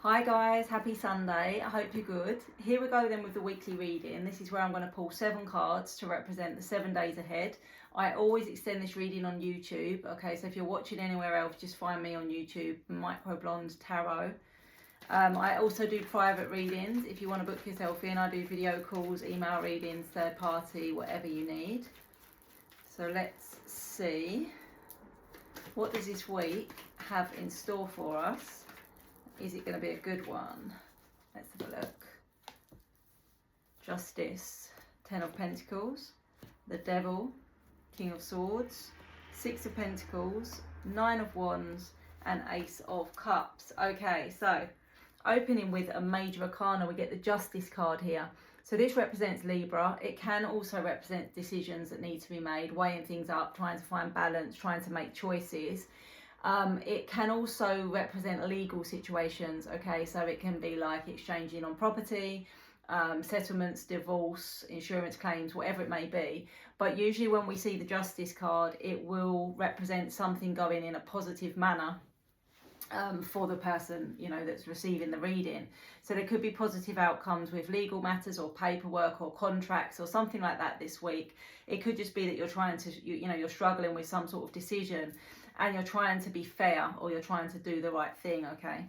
Hi guys, happy Sunday. I hope you're good. Here we go then with the weekly reading. This is where I'm going to pull 7 cards to represent the 7 days ahead. I always extend this reading on YouTube. Okay, so if you're watching anywhere else, just find me on YouTube, Microblonde Tarot. I also do private readings. If you want to book yourself in, I do video calls, email readings, third party, whatever you need. So let's see. What does this week have in store for us? Is it going to be a good one? Let's have a look. Justice, 10 of Pentacles, the Devil, King of Swords, 6 of Pentacles, 9 of Wands, and Ace of Cups. Okay, so opening with a major arcana, we get the Justice card here. So this represents Libra. It can also represent decisions that need to be made, weighing things up, trying to find balance, trying to make choices. It can also represent legal situations, okay, so it can be like exchanging on property, settlements, divorce, insurance claims, whatever it may be. But usually when we see the Justice card, it will represent something going in a positive manner for the person, you know, that's receiving the reading. So there could be positive outcomes with legal matters or paperwork or contracts or something like that this week. It could just be that you're trying to, you know, you're struggling with some sort of decision and you're trying to be fair or you're trying to do the right thing, okay?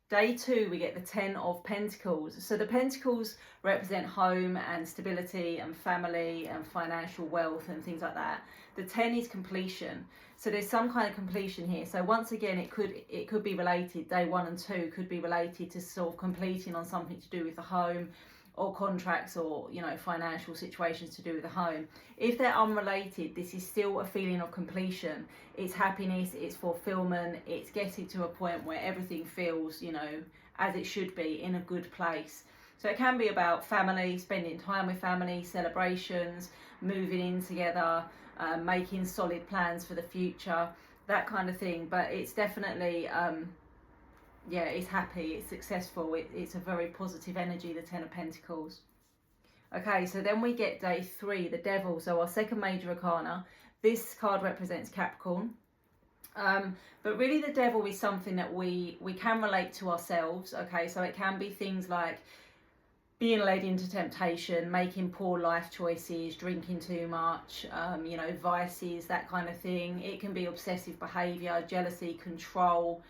Day 2, we get the 10 of Pentacles. So the Pentacles represent home and stability and family and financial wealth and things like that. The 10 is completion. So there's some kind of completion here. So once again, it could be related. Day 1 and 2 could be related to sort of completing on something to do with the home or contracts or, you know, financial situations to do with the home. If they're unrelated, this is still a feeling of completion. It's happiness, it's fulfillment, it's getting to a point where everything feels, you know, as it should be, in a good place. So it can be about family, spending time with family, celebrations, moving in together, making solid plans for the future, that kind of thing. But it's definitely yeah, it's happy, it's successful, it's a very positive energy, the 10 of Pentacles. Okay, so then we get day 3, the Devil, so our second major arcana. This card represents Capricorn. But really the Devil is something that we can relate to ourselves, okay? So it can be things like being led into temptation, making poor life choices, drinking too much, you know, vices, that kind of thing. It can be obsessive behaviour, jealousy, control,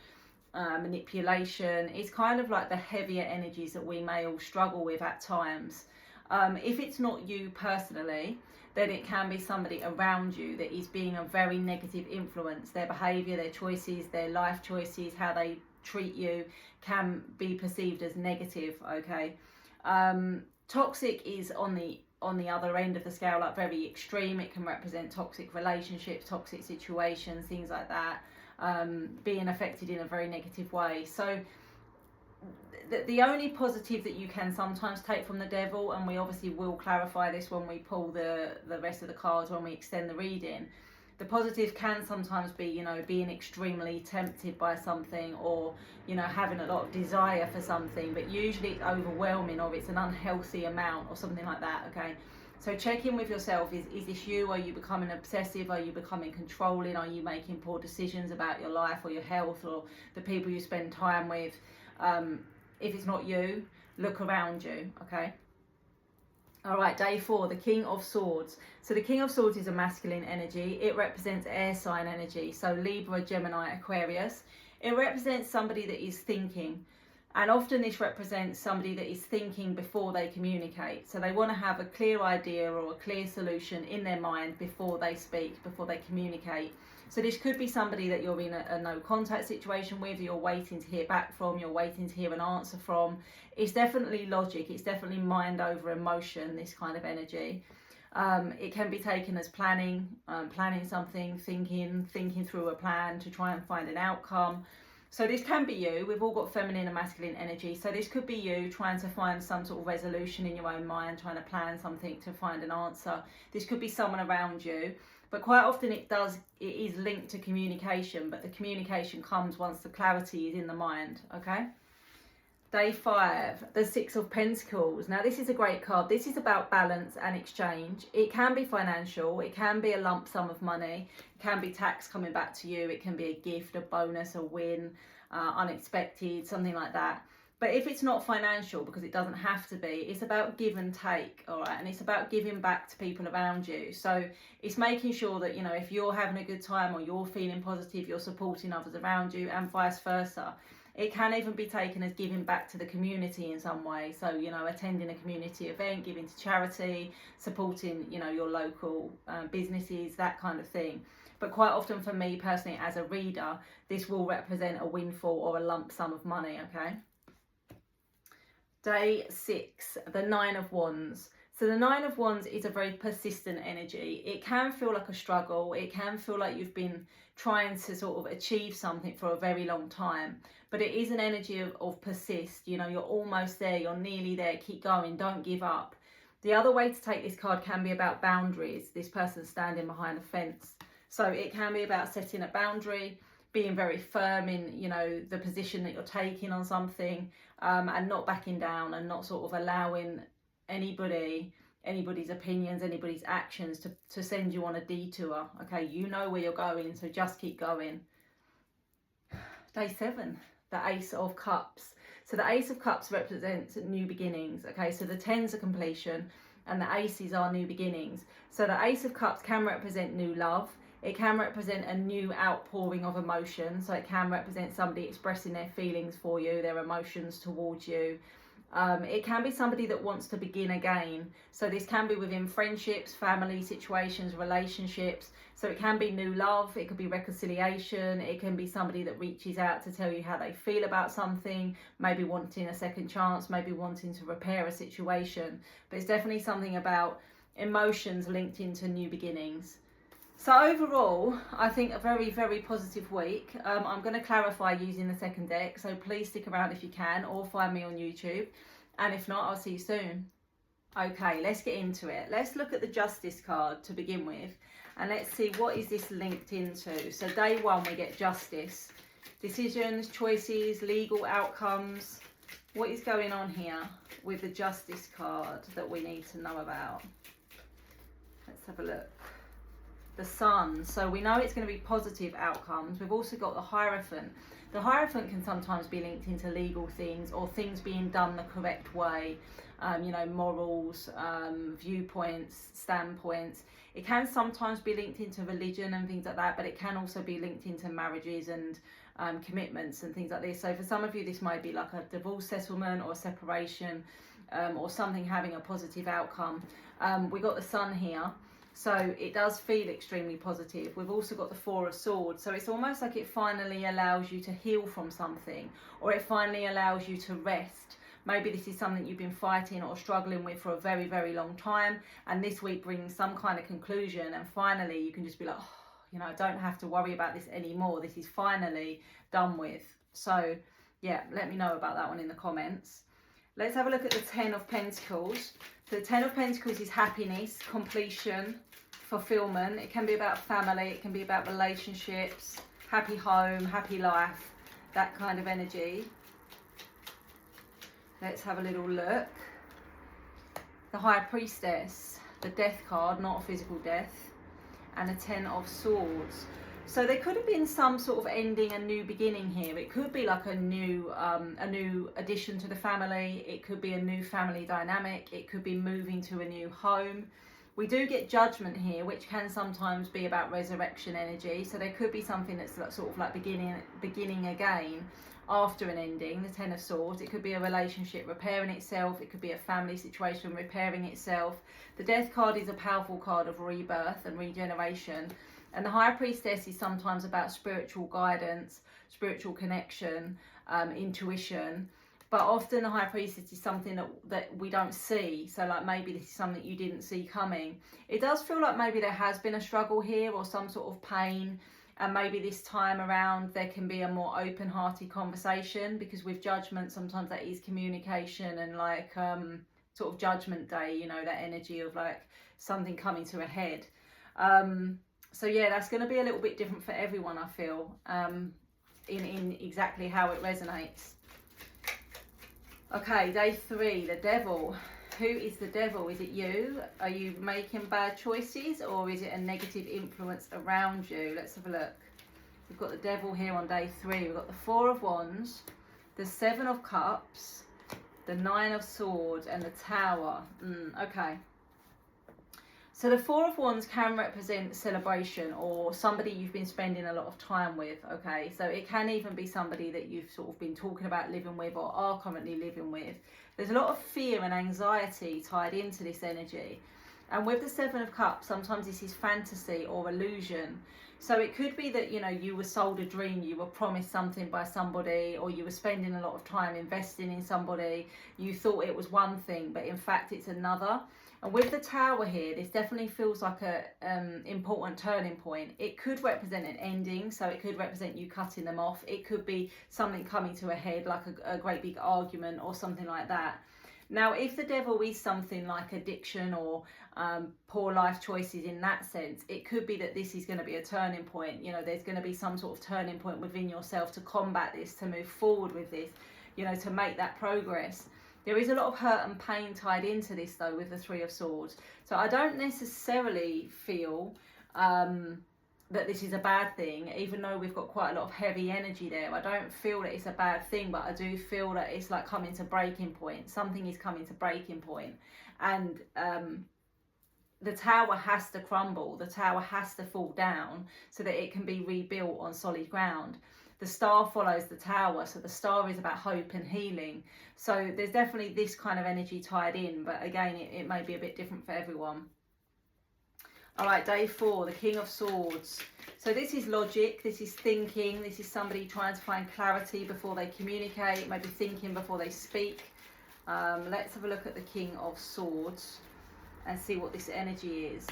manipulation. It's kind of like the heavier energies that we may all struggle with at times. If it's not you personally, then it can be somebody around you that is being a very negative influence. Their behaviour, their choices, their life choices, how they treat you can be perceived as negative, okay? Toxic is on the other end of the scale, like very extreme. It can represent toxic relationships, toxic situations, things like that. Being affected in a very negative way. So the only positive that you can sometimes take from the Devil, and we obviously will clarify this when we pull the rest of the cards, when we extend the reading, the positive can sometimes be, you know, being extremely tempted by something, or, you know, having a lot of desire for something, but usually it's overwhelming or it's an unhealthy amount or something like that, okay? So check in with yourself. Is this you? Are you becoming obsessive? Are you becoming controlling? Are you making poor decisions about your life or your health or the people you spend time with? If it's not you, look around you, okay? All right, day 4, the King of Swords. So the King of Swords is a masculine energy. It represents air sign energy. So Libra, Gemini, Aquarius. It represents somebody that is thinking. And often this represents somebody that is thinking before they communicate. So they want to have a clear idea or a clear solution in their mind before they speak, before they communicate. So this could be somebody that you're in a no contact situation with, you're waiting to hear back from, you're waiting to hear an answer from. It's definitely logic, it's definitely mind over emotion, this kind of energy. It can be taken as planning something, thinking through a plan to try and find an outcome. So this can be you. We've all got feminine and masculine energy. So this could be you trying to find some sort of resolution in your own mind, trying to plan something to find an answer. This could be someone around you. But quite often it is linked to communication, but the communication comes once the clarity is in the mind, okay? Day 5, the 6 of Pentacles. Now this is a great card. This is about balance and exchange. It can be financial, it can be a lump sum of money, it can be tax coming back to you, it can be a gift, a bonus, a win. unexpected, something like that. But if it's not financial, because it doesn't have to be, it's about give and take, all right? And it's about giving back to people around you. So it's making sure that, you know, if you're having a good time or you're feeling positive, you're supporting others around you, and vice versa. It can even be taken as giving back to the community in some way. So, you know, attending a community event, giving to charity, supporting, you know, your local businesses, that kind of thing. But quite often for me personally, as a reader, this will represent a windfall or a lump sum of money, okay? Day 6, the 9 of Wands. So the 9 of Wands is a very persistent energy. It can feel like a struggle. It can feel like you've been trying to sort of achieve something for a very long time. But it is an energy of persist. You know, you're almost there. You're nearly there. Keep going. Don't give up. The other way to take this card can be about boundaries. This person standing behind a fence. So it can be about setting a boundary, being very firm in, you know, the position that you're taking on something, and not backing down, and not sort of allowing anybody's opinions, anybody's actions to send you on a detour. Okay, you know where you're going, so just keep going. Day 7, the Ace of Cups. So the Ace of Cups represents new beginnings. Okay, so the 10s are completion and the aces are new beginnings. So the Ace of Cups can represent new love. It can represent a new outpouring of emotion. So it can represent somebody expressing their feelings for you, their emotions towards you. It can be somebody that wants to begin again. So this can be within friendships, family situations, relationships. So it can be new love. It could be reconciliation. It can be somebody that reaches out to tell you how they feel about something, maybe wanting a second chance, maybe wanting to repair a situation. But it's definitely something about emotions linked into new beginnings. So overall, I think a very, very positive week. I'm going to clarify using the second deck, so please stick around if you can, or find me on YouTube. And if not, I'll see you soon. Okay, let's get into it. Let's look at the Justice card to begin with, and let's see what is this linked into. So day 1, we get Justice. Decisions, choices, legal outcomes. What is going on here with the Justice card that we need to know about? Let's have a look. The Sun. So we know it's going to be positive outcomes. We've also got the Hierophant. The Hierophant can sometimes be linked into legal things or things being done the correct way, you know, morals, viewpoints, standpoints. It can sometimes be linked into religion and things like that, but it can also be linked into marriages and commitments and things like this. So for some of you, this might be like a divorce settlement or separation, or something having a positive outcome. We got the Sun here. So it does feel extremely positive. We've also got the Four of Swords. So it's almost like it finally allows you to heal from something, or it finally allows you to rest. Maybe this is something you've been fighting or struggling with for a very, very long time. And this week brings some kind of conclusion. And finally, you can just be like, oh, you know, I don't have to worry about this anymore. This is finally done with. So yeah, let me know about that one in the comments. Let's have a look at the 10 of Pentacles. So the 10 of Pentacles is happiness, completion, fulfillment. It can be about family, it can be about relationships, happy home, happy life, that kind of energy. Let's have a little look. The High Priestess, the Death card, not a physical death, and the 10 of Swords. So there could have been some sort of ending, a new beginning here. It could be like a new addition to the family. It could be a new family dynamic. It could be moving to a new home. We do get Judgment here, which can sometimes be about resurrection energy. So there could be something that's sort of like beginning again after an ending, the 10 of Swords. It could be a relationship repairing itself. It could be a family situation repairing itself. The Death card is a powerful card of rebirth and regeneration. And the High Priestess is sometimes about spiritual guidance, spiritual connection, intuition. But often the High Priestess is something that we don't see. So like maybe this is something you didn't see coming. It does feel like maybe there has been a struggle here or some sort of pain. And maybe this time around there can be a more open-hearted conversation, because with Judgment, sometimes that is communication and like sort of Judgment Day, you know, that energy of like something coming to a head. So yeah, that's going to be a little bit different for everyone, I feel, in exactly how it resonates. Okay, day 3, the Devil. Who is the Devil? Is it you? Are you making bad choices, or is it a negative influence around you? Let's have a look. We've got the Devil here on day 3. We've got the 4 of Wands, the 7 of Cups, the 9 of Swords, and the Tower. Okay. So the 4 of Wands can represent celebration or somebody you've been spending a lot of time with, okay? So it can even be somebody that you've sort of been talking about living with or are currently living with. There's a lot of fear and anxiety tied into this energy. And with the 7 of Cups, sometimes this is fantasy or illusion. So it could be that, you know, you were sold a dream, you were promised something by somebody, or you were spending a lot of time investing in somebody. You thought it was one thing, but in fact it's another. And with the Tower here, this definitely feels like a important turning point. It could represent an ending, so it could represent you cutting them off. It could be something coming to a head, like a great big argument or something like that. Now, if the Devil is something like addiction or poor life choices in that sense, it could be that this is going to be a turning point. You know, there's going to be some sort of turning point within yourself to combat this, to move forward with this, you know, to make that progress. There is a lot of hurt and pain tied into this, though, with the 3 of Swords. So I don't necessarily feel that this is a bad thing, even though we've got quite a lot of heavy energy there. I don't feel that it's a bad thing, but I do feel that it's like coming to breaking point. Something is coming to breaking point. And the Tower has to crumble. The Tower has to fall down so that it can be rebuilt on solid ground. The Star follows the Tower, so the Star is about hope and healing. So there's definitely this kind of energy tied in, but again, it may be a bit different for everyone. All right, day 4, the King of Swords. So this is logic, this is thinking, this is somebody trying to find clarity before they communicate, maybe thinking before they speak. Let's have a look at the King of Swords and see what this energy is.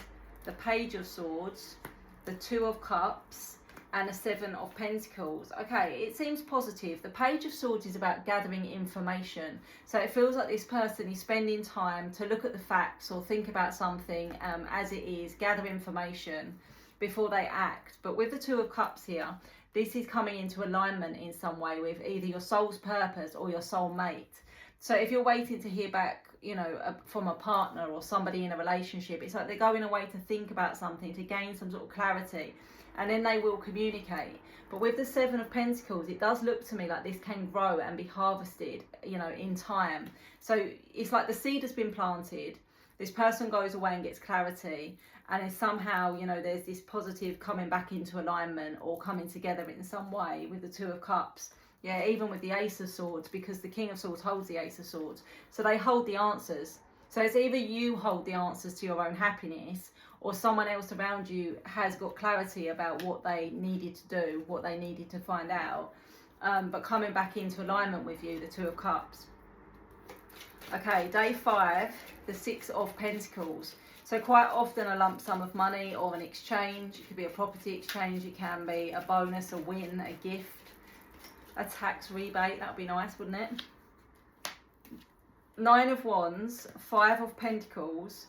The Page of Swords, the 2 of Cups, and the 7 of Pentacles. Okay, it seems positive. The Page of Swords is about gathering information. So it feels like this person is spending time to look at the facts or think about something as it is, gather information before they act. But with the 2 of Cups here, this is coming into alignment in some way with either your soul's purpose or your soul mate. So if you're waiting to hear back, you know, from a partner or somebody in a relationship, it's like they're going away to think about something, to gain some sort of clarity. And then they will communicate. But with the 7 of Pentacles, it does look to me like this can grow and be harvested, you know, in time. So it's like the seed has been planted. This person goes away and gets clarity. And then somehow, you know, there's this positive coming back into alignment or coming together in some way with the 2 of Cups. Yeah, even with the Ace of Swords, because the King of Swords holds the Ace of Swords. So they hold the answers. So it's either you hold the answers to your own happiness, or someone else around you has got clarity about what they needed to do, what they needed to find out, but coming back into alignment with you, the 2 of Cups. Okay, day 5, the 6 of Pentacles. So quite often a lump sum of money or an exchange. It could be a property exchange, it can be a bonus, a win, a gift, a tax rebate. That would be nice, wouldn't it? 9 of Wands, 5 of Pentacles,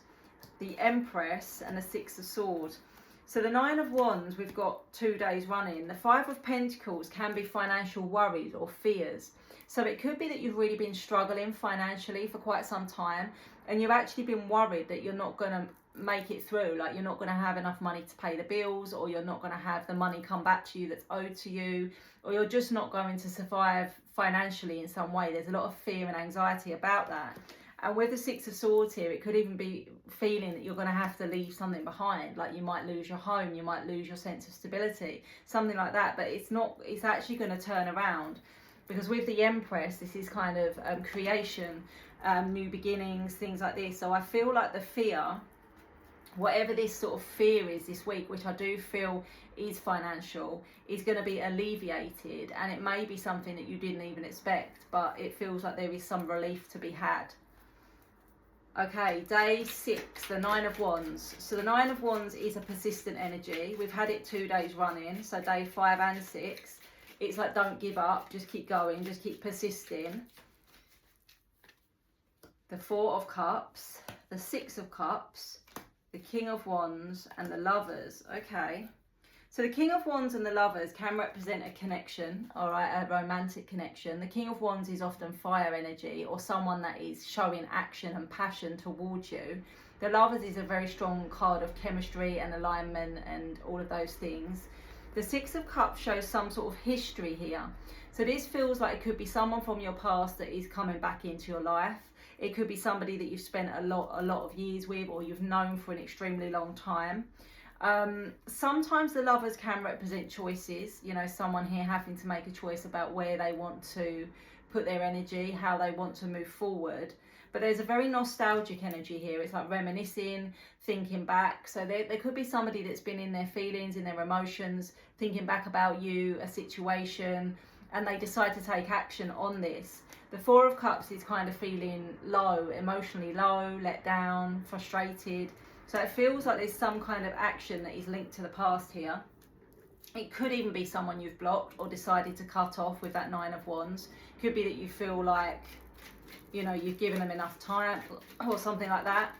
the Empress, and the 6 of Swords. So the 9 of Wands, we've got 2 days running. The 5 of Pentacles can be financial worries or fears. So it could be that you've really been struggling financially for quite some time, and you've actually been worried that you're not going to make it through, like you're not going to have enough money to pay the bills, or you're not going to have the money come back to you that's owed to you, or you're just not going to survive financially in some way. There's a lot of fear and anxiety about that. And with the 6 of Swords here, it could even be feeling that you're going to have to leave something behind. Like you might lose your home, you might lose your sense of stability, something like that. But it's not, it's actually going to turn around. Because with the Empress, this is kind of creation, new beginnings, things like this. So I feel like the fear, whatever this sort of fear is this week, which I do feel is financial, is going to be alleviated. And it may be something that you didn't even expect, but it feels like there is some relief to be had. Okay, day 6, the 9 of Wands. So the 9 of Wands is a persistent energy. We've had it 2 days running, so day 5 and 6. It's like, don't give up, just keep going, just keep persisting. The 4 of Cups, the 6 of Cups, the King of Wands, and the Lovers. Okay. So the King of Wands and the Lovers can represent a connection, all right, a romantic connection. The King of Wands is often fire energy, or someone that is showing action and passion towards you. The Lovers is a very strong card of chemistry and alignment and all of those things. The Six of Cups shows some sort of history here. So this feels like it could be someone from your past that is coming back into your life. It could be somebody that you've spent a lot of years with, or you've known for an extremely long time. Sometimes the Lovers can represent choices, you know, someone here having to make a choice about where they want to put their energy, how they want to move forward. But there's a very nostalgic energy here. It's like reminiscing, thinking back. So there could be somebody that's been in their feelings, in their emotions, thinking back about you, a situation, and they decide to take action on this. The Four of Cups is kind of feeling low, emotionally low, let down, frustrated. So it feels like there's some kind of action that is linked to the past here. It could even be someone you've blocked or decided to cut off with that Nine of Wands. Could be that you feel like, you know, you've given them enough time or something like that.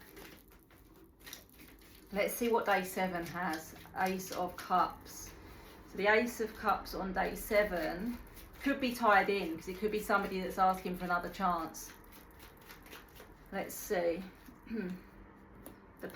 Let's see what day 7 has. Ace of Cups. So the Ace of Cups on day 7 could be tied in, because it could be somebody that's asking for another chance. Let's see. The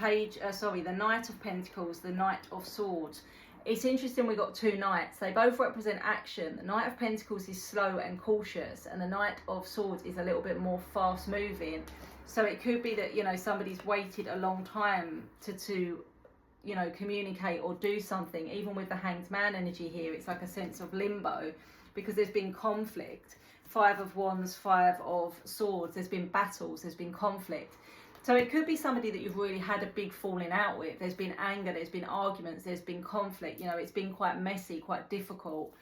Knight of Pentacles, the Knight of Swords. It's interesting, we've got two knights. They both represent action. The Knight of Pentacles is slow and cautious, and the Knight of Swords is a little bit more fast moving. So it could be that, you know, somebody's waited a long time to you know, communicate or do something. Even with the Hanged Man energy here, it's like a sense of limbo, because there's been conflict. Five of Wands, Five of Swords. There's been battles, there's been conflict. So it could be somebody that you've really had a big falling out with. There's been anger, there's been arguments, there's been conflict. You know, it's been quite messy, quite difficult.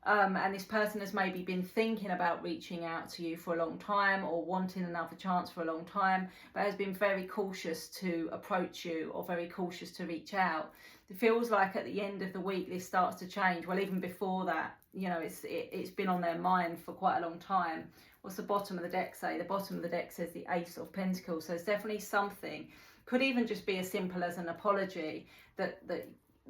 And this person has maybe been thinking about reaching out to you for a long time, or wanting another chance for a long time, but has been very cautious to approach you, or very cautious to reach out. It feels like at the end of the week this starts to change. Well, even before that, you know, it's been on their mind for quite a long time. What's the bottom of the deck say? The bottom of the deck says the Ace of Pentacles. So it's definitely something. Could even just be as simple as an apology that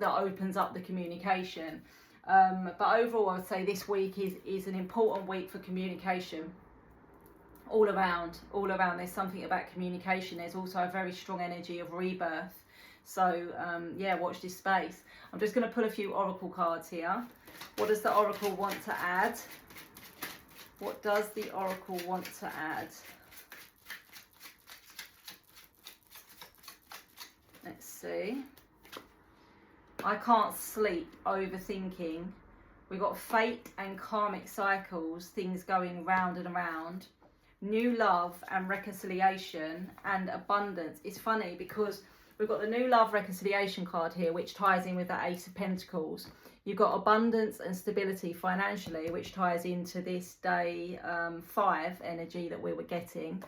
opens up the communication. But overall, I would say this week is an important week for communication. All around. There's something about communication. There's also a very strong energy of rebirth. So yeah, watch this space. I'm just going to pull a few oracle cards here. What does the oracle want to add? What does the oracle want to add? Let's see. I can't sleep, overthinking. We've got fate and karmic cycles, things going round and around. New love and reconciliation and abundance. It's funny because we've got the new love reconciliation card here, which ties in with the Ace of Pentacles. You've got abundance and stability financially, which ties into this day 5 energy that we were getting.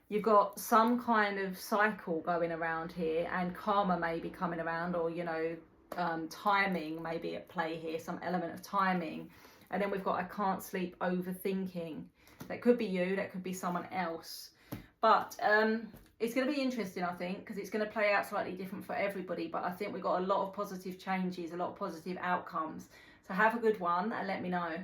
You've got some kind of cycle going around here, and karma may be coming around, or, you know, timing may be at play here, some element of timing. And then we've got I can't sleep, overthinking. That could be you, that could be someone else. But it's going to be interesting, I think, because it's going to play out slightly different for everybody. But I think we've got a lot of positive changes, a lot of positive outcomes. So have a good one and let me know.